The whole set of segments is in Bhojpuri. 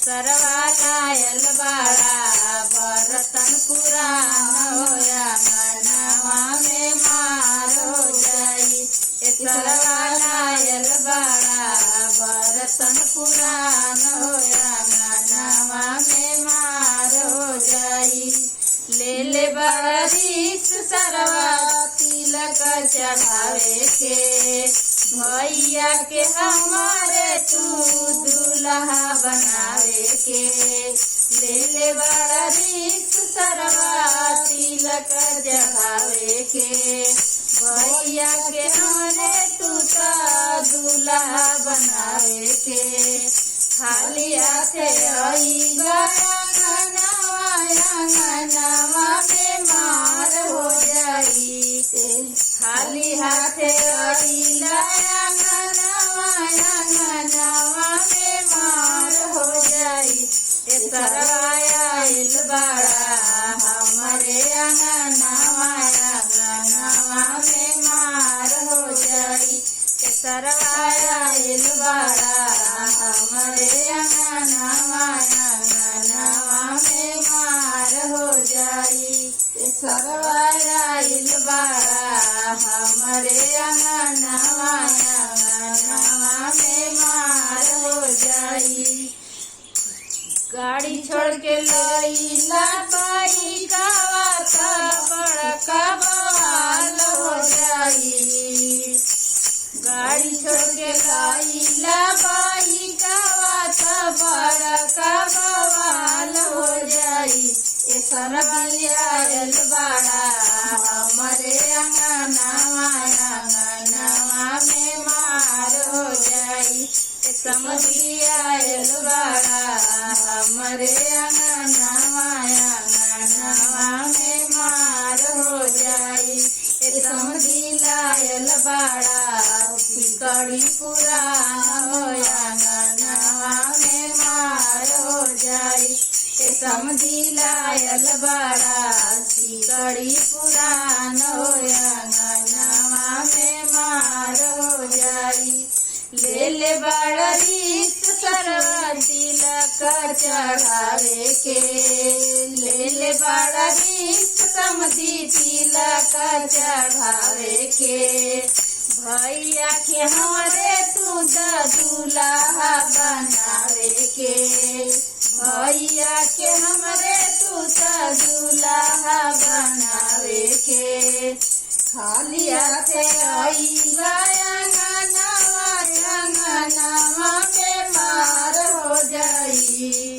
सरवा लायल बाड़ा बरतन पुरान होया मनवा में मार हो जाई। सरवा लायल बाड़ा बरतन पुरान होया मनवा में मार हो जाई। ले ले बारिश सरवा तिलक चढ़ावे के भैया के हमारे तू दूल्हा बनावे के। ले ले बारिश सरवा तिलक चढ़ावे के भैया के हमारे तू दूल्हा बनावे के। खाली हाथे आईगा अंगनवा में मार हो जाई। खाली हाथे आईला अंगनवा में मार हो जाई। सरवा आइल बाड़ा हमारे अंगनवा में मार हो जाई। सरवा आइल बाड़ा हमारे अंगनवा में मार हो जाई। सरवा आइल बाड़ा हमारे अंगनवा में मार हो जाई। गाड़ी छोड़ के लईला बाइकवा त बड़का बवाल हो जाई। गाड़ी छोड़ के लईला बाइकवा त बड़का बवाल हो जाई। सरवा आइल बाड़ा हमारे अंगनवा में मार हो जाई। समझी आइल बाड़ा हमारे अंगनवा में मार हो जाई। समझी लायल बाड़ा सिकड़ी पुरान होया अंगनवा में मार हो जाई। समझी लायल बाड़ा सिकड़ी पुरान होया अंगनवा में मार हो जाई। ले ले बारिश सरवा तिलक चढ़ावे के। ले ले बारिश समझी तिलक चढ़ावे के भैया के हमारे तू दूल्हा बनावे के। भैया के हमारे तू दूल्हा बनावे के। खाली हाथे आईगा अंगनवा में मार हो जाई।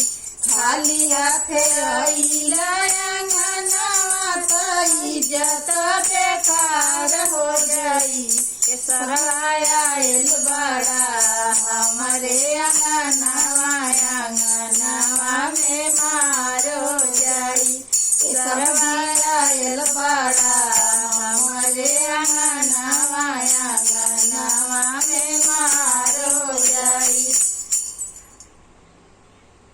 खाली हाथे आईला अंगनवा त इज्जत बेकार हो जाई। सरवा आइल बाड़ा हमारे अंगनवा